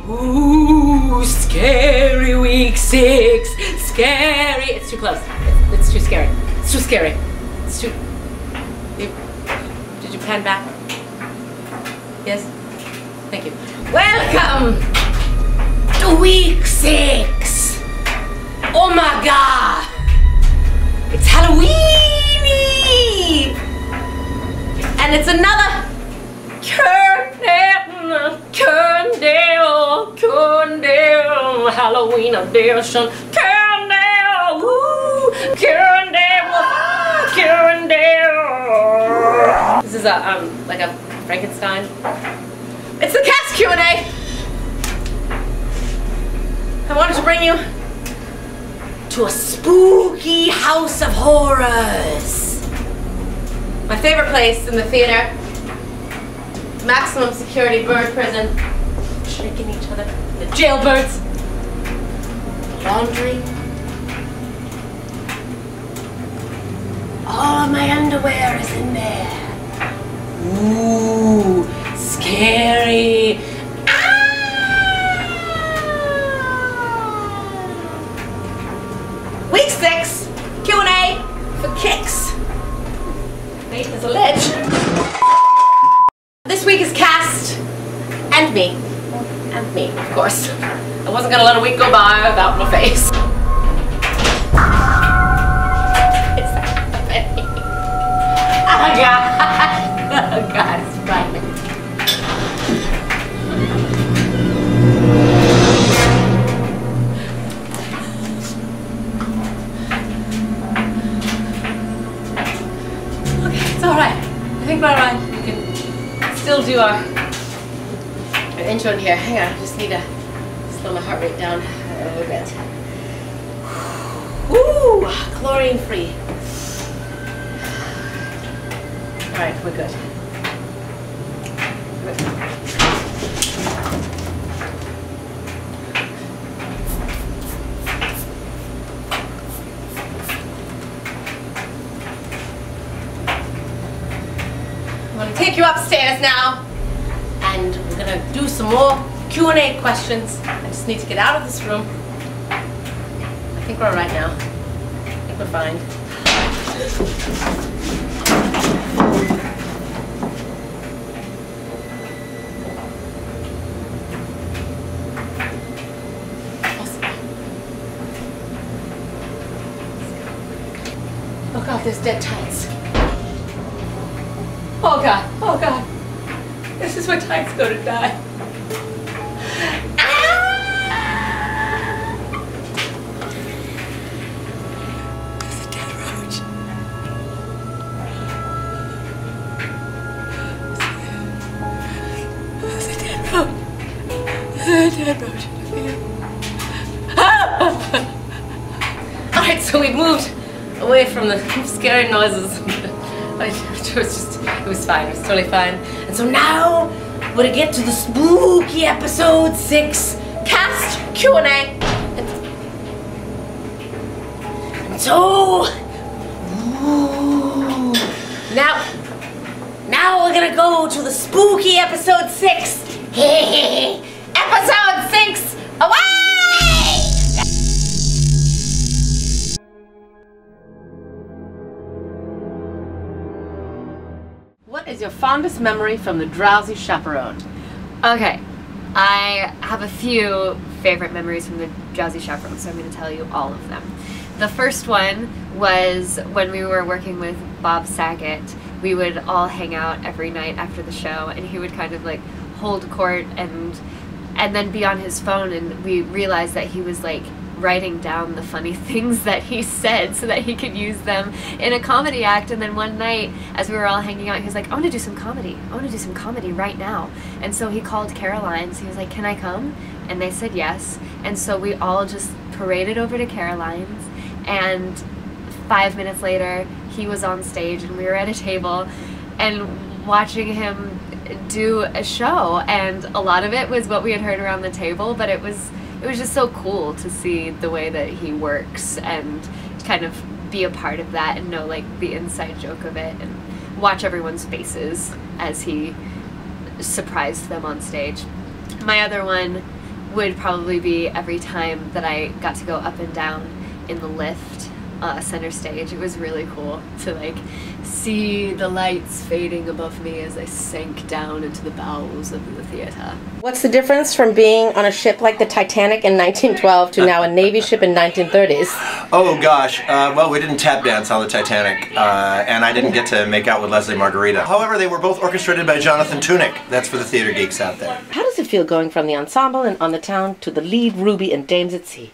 Ooh, scary week 6. Scary. It's too close. It's too scary. It's too scary. It's too... Did you pan back? Yes? Thank you. Welcome to week 6. Oh my God. It's Halloween Eve. And it's another Candle, Halloween edition. Candle, woo, Candle. This is a like a Frankenstein. It's the cast Q&A. I wanted to bring you to a spooky house of horrors. My favorite place in the theater. Maximum security bird prison. Shrieking each other. The jailbirds. Laundry. All of my underwear is in there. Ooh, scary. Week 6, Q&A for kicks. Fate is a ledge. This week is cast and me. And me, of course. I wasn't gonna let a week go by without my face. It's happening. Oh God. Oh God, it's frightening. Okay, it's alright. I think we're alright. We can still do our intro in here. Hang on, I just need to slow my heart rate down a little bit. Woo! Chlorine free. Alright, we're good. I'm going to take you upstairs now. And we're gonna do some more Q&A questions. I just need to get out of this room. I think we're all right now. I think we're fine. Oh God, there's dead tights. Oh God, oh God. This is where tights go to die. There's a dead roach. There's a dead roach. There's a dead roach. Alright, so we moved away from the scary noises. It was fine, it was totally fine. And so now, we're gonna get to the spooky episode 6, cast Q&A. And so, ooh, now we're gonna go to the spooky episode 6. Episode 6, away! What is your fondest memory from the Drowsy Chaperone? Okay, I have a few favorite memories from the Drowsy Chaperone, so I'm going to tell you all of them. The first one was when we were working with Bob Saget. We would all hang out every night after the show, and he would kind of like hold court and then be on his phone, and we realized that he was like writing down the funny things that he said so that he could use them in a comedy act. And then one night as we were all hanging out, he was like, I want to do some comedy. I want to do some comedy right now. And so he called Caroline's. He was like, can I come? And they said yes. And so we all just paraded over to Caroline's, and 5 minutes later he was on stage and we were at a table and watching him do a show, and a lot of it was what we had heard around the table, but it was just so cool to see the way that he works and kind of be a part of that and know like the inside joke of it and watch everyone's faces as he surprised them on stage. My other one would probably be every time that I got to go up and down in the lift, center stage. It was really cool to like see the lights fading above me as I sank down into the bowels of the theater. What's the difference from being on a ship like the Titanic in 1912 to now a Navy ship in 1930s? Oh gosh, well, we didn't tap dance on the Titanic, and I didn't get to make out with Lesli Margherita. However, they were both orchestrated by Jonathan Tunick. That's for the theater geeks out there. How does it feel going from the ensemble and On the Town to the lead Ruby and Dames at Sea?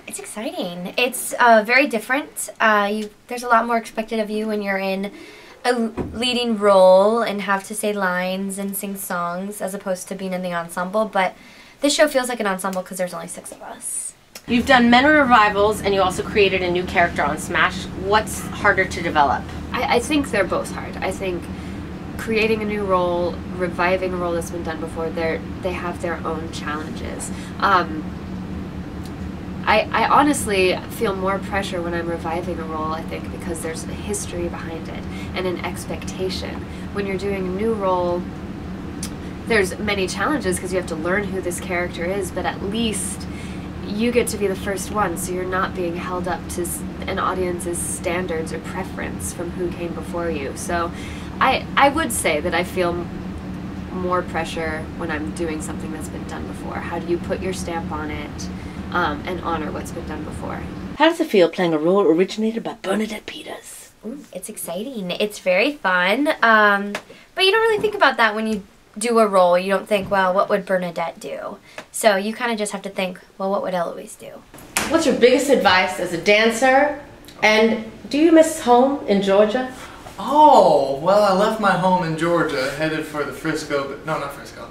It's exciting. It's very different. There's a lot more expected of you when you're in a leading role and have to say lines and sing songs as opposed to being in the ensemble, but this show feels like an ensemble because there's only 6 of us. You've done many revivals and you also created a new character on Smash. What's harder to develop? I think they're both hard. I think creating a new role, reviving a role that's been done before, they have their own challenges. I honestly feel more pressure when I'm reviving a role, I think, because there's a history behind it and an expectation. When you're doing a new role, there's many challenges because you have to learn who this character is, but at least you get to be the first one, so you're not being held up to an audience's standards or preference from who came before you. So I would say that I feel more pressure when I'm doing something that's been done before. How do you put your stamp on it? And honor what's been done before. How does it feel playing a role originated by Bernadette Peters? Ooh, it's exciting. It's very fun. But you don't really think about that when you do a role. You don't think, well, what would Bernadette do? So you kind of just have to think, well, what would Eloise do? What's your biggest advice as a dancer? And do you miss home in Georgia? Oh, well, I left my home in Georgia, headed for the Frisco, but no, not Frisco.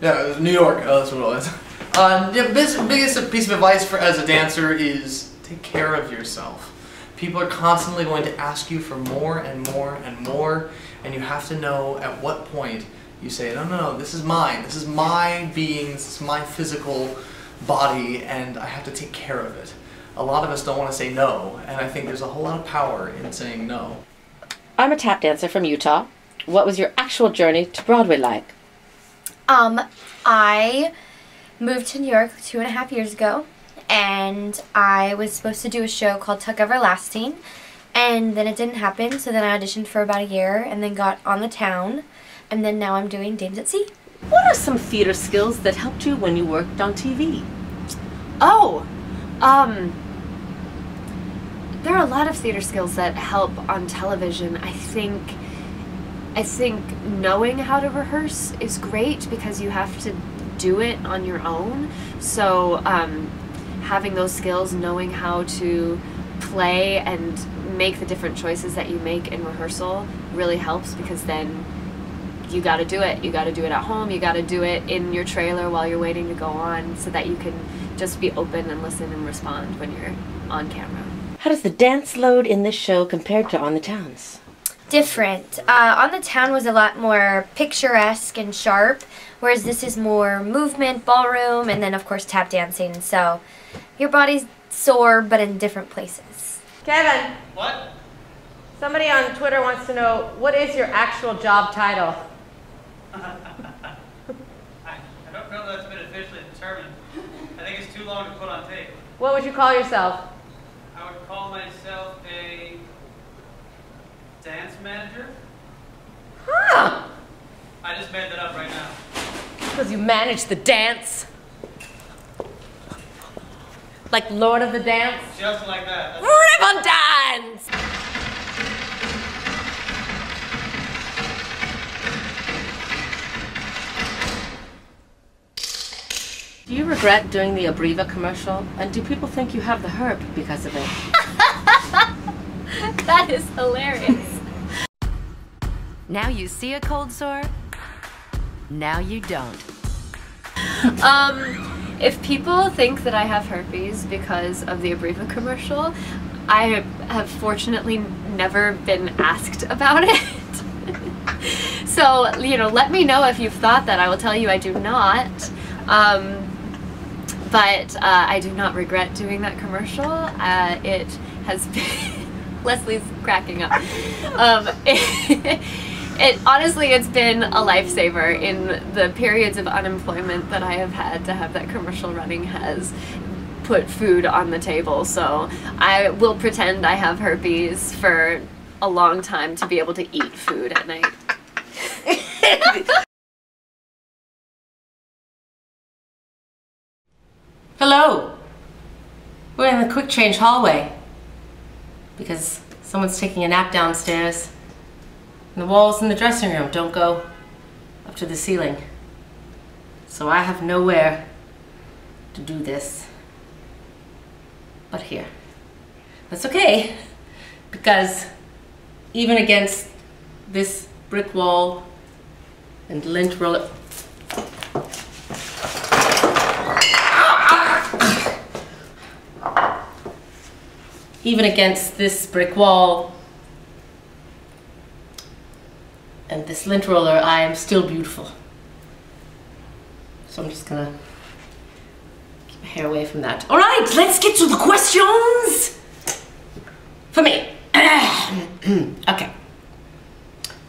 Yeah, it was New York. Oh, that's what it was. Yeah, biggest piece of advice as a dancer is take care of yourself. People are constantly going to ask you for more and more and more, and you have to know at what point you say, no, no, no, this is mine. This is my being, this is my physical body, and I have to take care of it. A lot of us don't want to say no, and I think there's a whole lot of power in saying no. I'm a tap dancer from Utah. What was your actual journey to Broadway like? I moved to New York 2.5 years ago, and I was supposed to do a show called Tuck Everlasting, and then it didn't happen, so then I auditioned for about a year, and then got On the Town, and then now I'm doing Dames at Sea. What are some theater skills that helped you when you worked on TV? Oh, there are a lot of theater skills that help on television. I think knowing how to rehearse is great because you have to do it on your own. So having those skills, knowing how to play and make the different choices that you make in rehearsal really helps, because then you got to do it. You got to do it at home. You got to do it in your trailer while you're waiting to go on, so that you can just be open and listen and respond when you're on camera. How does the dance load in this show compare to On the Town's? Different. On the Town was a lot more picturesque and sharp, whereas this is more movement, ballroom, and then of course tap dancing. So your body's sore, but in different places. Kevin. What? Somebody on Twitter wants to know, what is your actual job title? I don't know that's been officially determined. I think it's too long to put on tape. What would you call yourself? I would call myself a dance manager. Huh. I just made that up right now. Because you manage the dance. Like Lord of the Dance? Just like that. Ribbon dance! Do you regret doing the Abriva commercial? And do people think you have the herp because of it? That is hilarious. Now you see a cold sore, now you don't. If people think that I have herpes because of the Abriva commercial, I have fortunately never been asked about it. So, you know, let me know if you've thought that. I will tell you I do not. But I do not regret doing that commercial. It has been Leslie's cracking up. Honestly, it's been a lifesaver. In the periods of unemployment that I have had, to have that commercial running has put food on the table. So I will pretend I have herpes for a long time to be able to eat food at night. Hello. We're in the quick change hallway because someone's taking a nap downstairs. And the walls in the dressing room don't go up to the ceiling. So I have nowhere to do this but here. That's okay, because even against this brick wall and lint roller, even against this brick wall and this lint roller, I am still beautiful. So I'm just gonna keep my hair away from that. All right, let's get to the questions for me. Okay.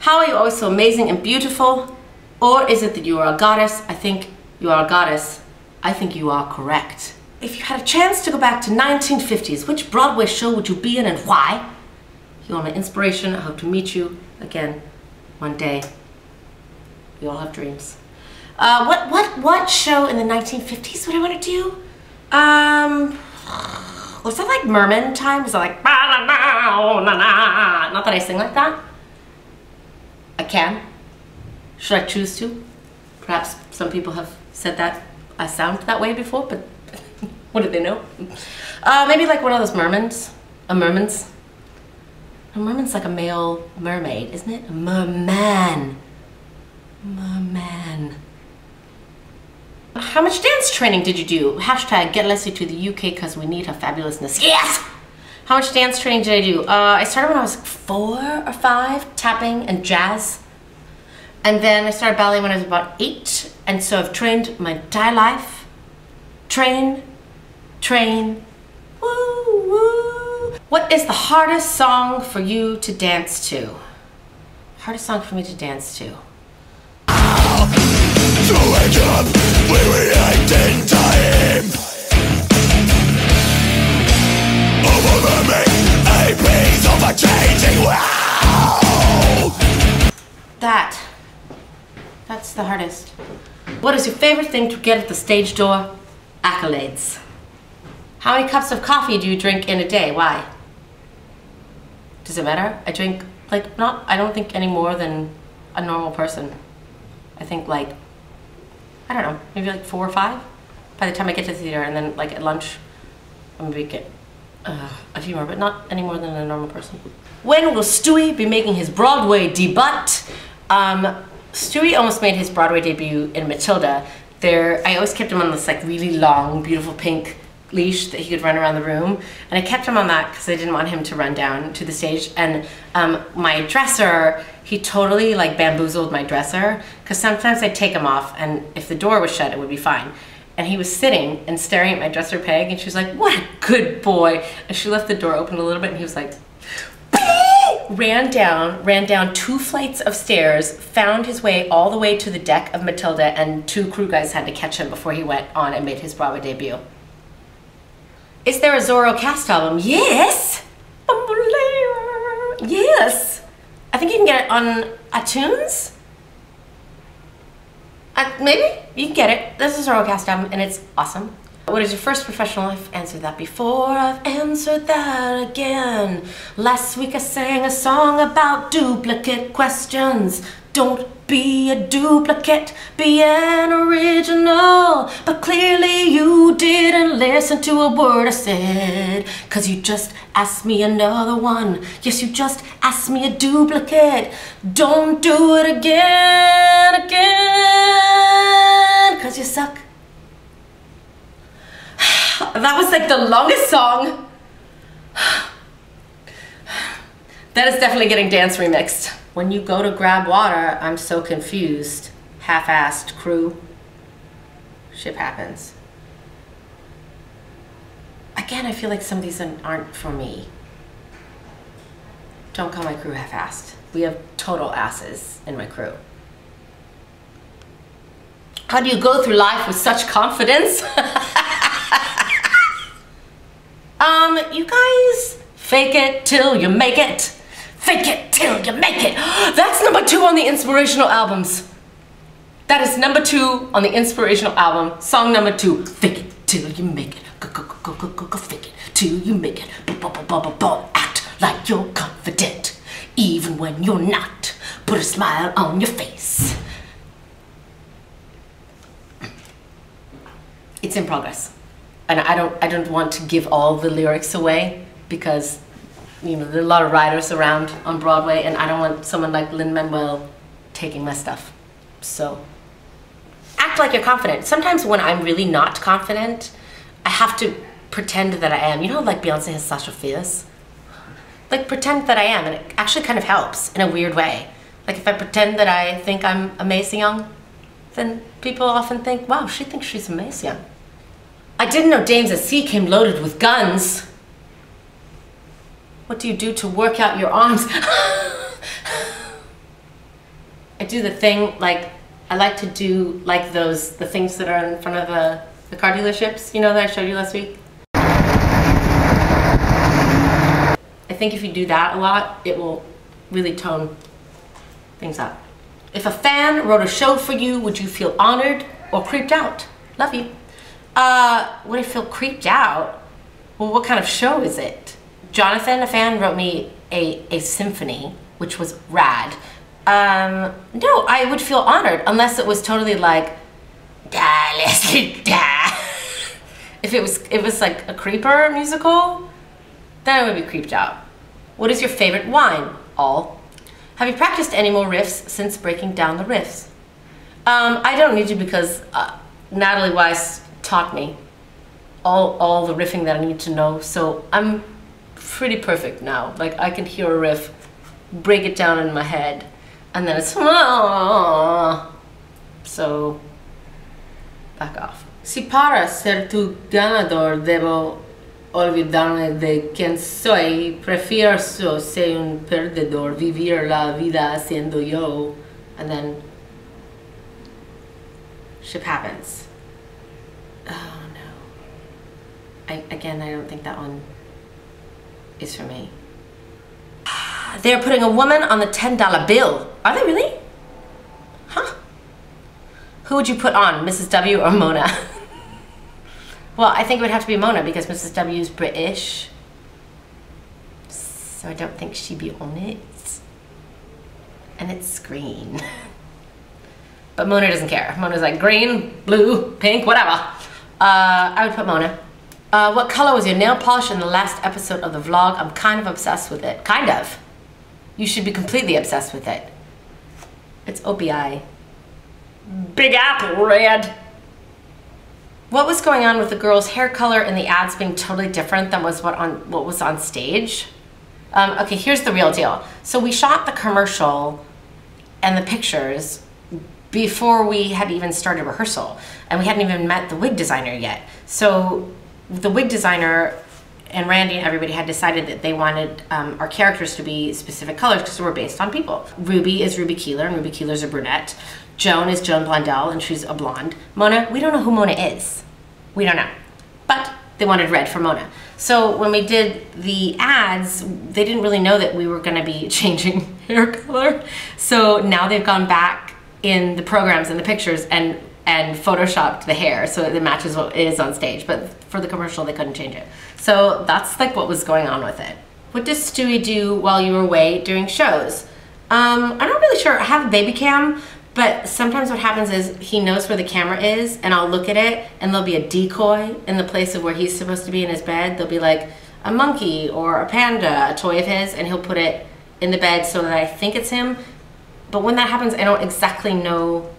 How are you always so amazing and beautiful? Or is it that you are a goddess? I think you are a goddess. I think you are correct. If you had a chance to go back to 1950s, which Broadway show would you be in and why? You are my inspiration. I hope to meet you again one day. We all have dreams. What show in the 1950s would I want to do? Was that like Merman time? Was that like not that I sing like that? I can. Should I choose to? Perhaps some people have said that I sound that way before, but what did they know? Maybe like one of those mermans. A merman's. A merman's like a male mermaid, isn't it? A merman. Merman. How much dance training did you do? Hashtag get Leslie to the UK because we need her fabulousness. Yes! How much dance training did I do? I started when I was 4 or 5, tapping and jazz. And then I started ballet when I was about 8. And so I've trained my entire life. Train, woo, woo. What is the hardest song for you to dance to? Hardest song for me to dance to? To wake up, we react in time. Over me, a piece of a changing world. That's the hardest. What is your favorite thing to get at the stage door? Accolades. How many cups of coffee do you drink in a day? Why? Does it matter? I drink, like, I don't think any more than a normal person. I think like, I don't know, maybe like 4 or 5 by the time I get to the theater, and then like at lunch, I'm gonna get a few more, but not any more than a normal person. When will Stewie be making his Broadway debut? Stewie almost made his Broadway debut in Matilda. I always kept him on this like really long, beautiful pink leash that he could run around the room, and I kept him on that because I didn't want him to run down to the stage. And my dresser, he totally like bamboozled my dresser, because sometimes I'd take him off and if the door was shut it would be fine, and he was sitting and staring at my dresser peg, and she was like, what a good boy, and she left the door open a little bit, and he was like ran down 2 flights of stairs, found his way all the way to the deck of Matilda, and 2 crew guys had to catch him before he went on and made his Broadway debut. Is there a Zorro cast album? Yes! Yes! I think you can get it on iTunes? Maybe? You can get it. This is a Zorro cast album and it's awesome. What is your first professional life? Answered that before, I've answered that again. Last week I sang a song about duplicate questions. Don't be a duplicate, be an original. But clearly you didn't listen to a word I said, 'cause you just asked me another one. Yes, you just asked me a duplicate. Don't do it again, 'cause you suck. That was like the longest song. That is definitely getting dance remixed. When you go to grab water, I'm so confused. Half-assed crew. Shit happens. Again, I feel like some of these aren't for me. Don't call my crew half-assed. We have total asses in my crew. How do you go through life with such confidence? You guys, fake it till you make it. Fake it till you make it. That's number 2 on the inspirational albums. That is number 2 on the inspirational album. Song number 2. Fake it till you make it. Go, fake it till you make it. Act like you're confident, even when you're not. Put a smile on your face. It's in progress. And I don't want to give all the lyrics away because, you know, there are a lot of writers around on Broadway and I don't want someone like Lin-Manuel taking my stuff. So, act like you're confident. Sometimes when I'm really not confident, I have to pretend that I am. You know, like Beyonce has Sasha Fierce? Like, pretend that I am, and it actually kind of helps in a weird way. Like, if I pretend that I think I'm a Macy Young, then people often think, wow, she thinks she's a Macy Young. I didn't know Dames at Sea came loaded with guns. What do you do to work out your arms? I do the thing, like, I like to do, like, the things that are in front of the car dealerships, you know, that I showed you last week? I think if you do that a lot, it will really tone things up. If a fan wrote a show for you, would you feel honored or creeped out? Love you. Would I feel creeped out? Well, what kind of show is it? Jonathan, a fan, wrote me a symphony, which was rad. No, I would feel honored unless it was totally like, da, Leslie, da. If it was like a creeper musical, then I would be creeped out. What is your favorite wine? All. Have you practiced any more riffs since breaking down the riffs? I don't need to because Natalie Weiss taught me all the riffing that I need to know, so I'm pretty perfect now. Like, I can hear a riff, break it down in my head, and then it's so back off. Si para ser tu ganador debo olvidarme de quien soy, prefiero ser un perdedor, vivir la vida haciendo yo, and then shit happens. Oh no. Again, I don't think that one is for me. They're putting a woman on the $10 bill. Are they really? Huh? Who would you put on, Mrs. W or Mona? Well, I think it would have to be Mona because Mrs. W is British. So I don't think she'd be on it. And it's green. But Mona doesn't care. Mona's like green, blue, pink, whatever. I would put Mona. What color was your nail polish in the last episode of the vlog? I'm kind of obsessed with it. Kind of. You should be completely obsessed with it. It's OPI. Big Apple red. What was going on with the girl's hair color and the ads being totally different than what was on stage? Okay, here's the real deal. So we shot the commercial and the pictures before we had even started rehearsal, and we hadn't even met the wig designer yet. So the wig designer and Randy and everybody had decided that they wanted our characters to be specific colors because we're based on people. Ruby is Ruby Keeler, and Ruby Keeler's a brunette. Joan is Joan Blondell, and she's a blonde. Mona, we don't know who Mona is. We don't know. But they wanted red for Mona. So when we did the ads, they didn't really know that we were gonna be changing hair color. So now they've gone back in the programs and the pictures and photoshopped the hair so it matches what it is on stage. But for the commercial, they couldn't change it. So that's like what was going on with it. What does Stewie do while you were away doing shows? I'm not really sure. I have a baby cam, but sometimes what happens is he knows where the camera is and I'll look at it and there'll be a decoy in the place of where he's supposed to be in his bed. There'll be like a monkey or a panda, a toy of his, and he'll put it in the bed so that I think it's him. But when that happens, I don't exactly know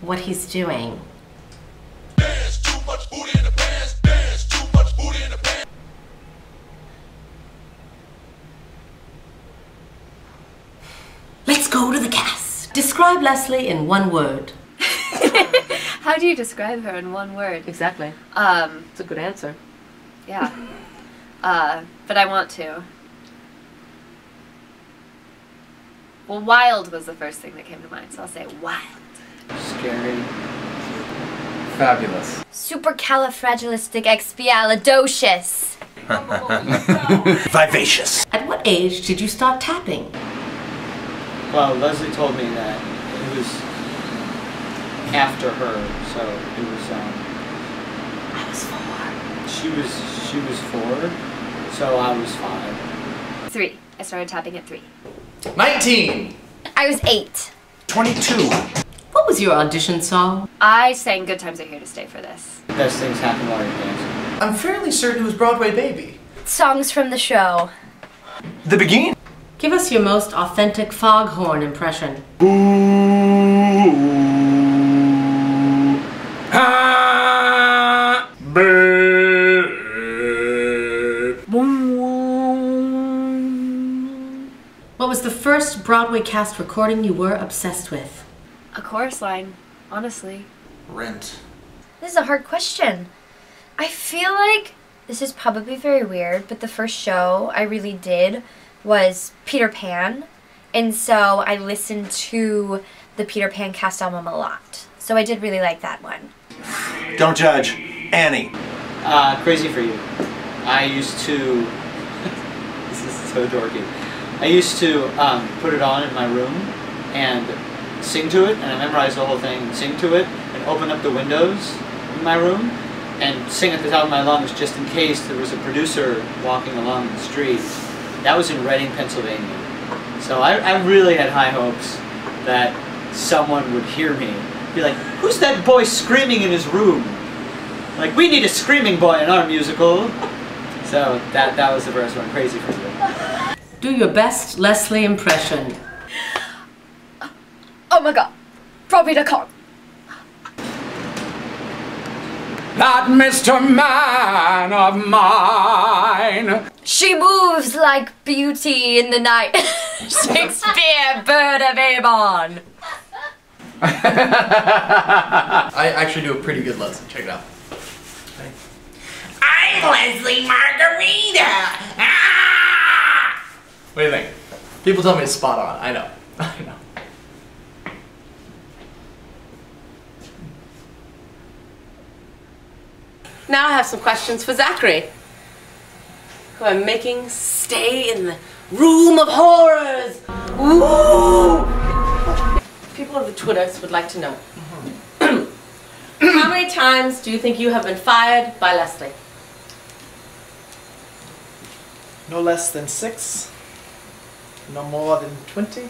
what he's doing. There's too much booty in the pants. There's too much booty in the pants. Let's go to the cast. Describe Leslie in one word. How do you describe her in one word? Exactly. It's a good answer. Yeah. But I want to. Well, wild was the first thing that came to mind, so I'll say wild. Scary. Fabulous. Supercalifragilisticexpialidocious. Vivacious. At what age did you start tapping? Well, Leslie told me that it was after her, so it was, I was 4. she was 4, so I was 5. 3. I started tapping at 3. 19. I was 8. 22. What was your audition song? I sang Good Times Are Here to Stay for this. Best things happen while you're dancing. I'm fairly certain it was Broadway Baby. Songs from the show. The Beguine. Give us your most authentic foghorn impression. What was the first Broadway cast recording you were obsessed with? A chorus line, honestly. Rent. This is a hard question. I feel like this is probably very weird, but the first show I really did was Peter Pan. And so I listened to the Peter Pan cast album a lot. So I did really like that one. Don't judge. Annie. Crazy for You. I used to, this is so dorky. I used to put it on in my room and sing to it, and I memorized the whole thing, and sing to it, and open up the windows in my room, and sing at the top of my lungs just in case there was a producer walking along the street. That was in Reading, Pennsylvania. So I really had high hopes that someone would hear me. Be like, who's that boy screaming in his room? Like, we need a screaming boy in our musical. So that was the first one, Crazy for You. Do your best Leslie impression. Oh my god. Probably the car. That Mr. Man of mine. She moves like beauty in the night. Shakespeare, bird of Avon. I actually do a pretty good lesson. Check it out. I'm Lesli Margherita! Ah! What do you think? People tell me it's spot on. I know. I know. Now I have some questions for Zachary, who I'm making stay in the room of horrors. Ooh! People of the Twitters would like to know. How many times do you think you have been fired by Leslie? No less than 6. No more than 20.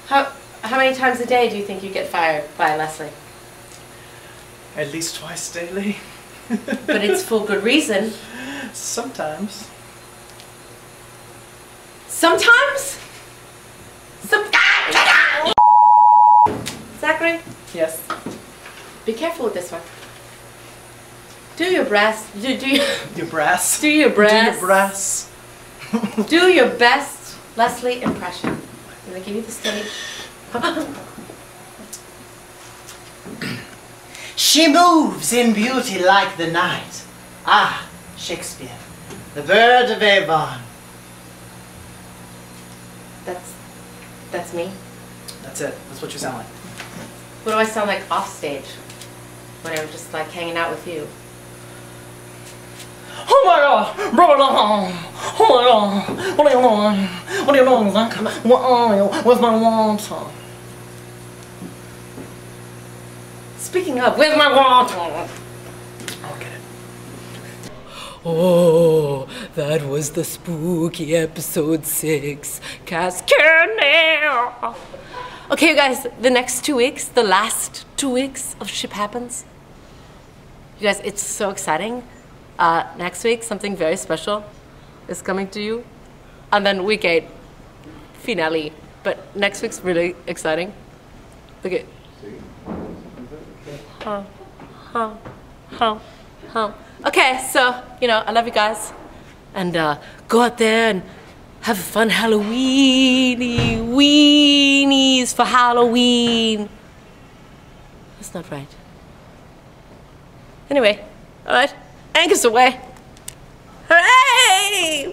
How many times a day do you think you get fired by Leslie? At least twice daily. But it's for good reason. Sometimes. Sometimes? Zachary? Yes. Be careful with this one. Do your best. Do Your brass. Do your best. Do your brass. Do your best Leslie impression. I'm gonna give you the stage. She moves in beauty like the night. Ah, Shakespeare. The bird of Avon. That's me. That's it. That's what you sound like. What do I sound like off stage? When I'm just like hanging out with you. Oh my god! Bring it on! Oh my god! What are you doing? What are you doing, Zach? What are you? Where's my water? Speaking of, where's my water? I'll get it. Oh, that was the spooky episode 6. Cascade. Okay, you guys, the next 2 weeks, the last 2 weeks of Ship Happens. You guys, it's so exciting. Next week, something very special is coming to you. And then week 8, finale. But next week's really exciting. Look at. Okay, so, I love you guys. And go out there and have a fun weenies for Halloween. That's not right. Anyway, alright, anchors away. Hooray!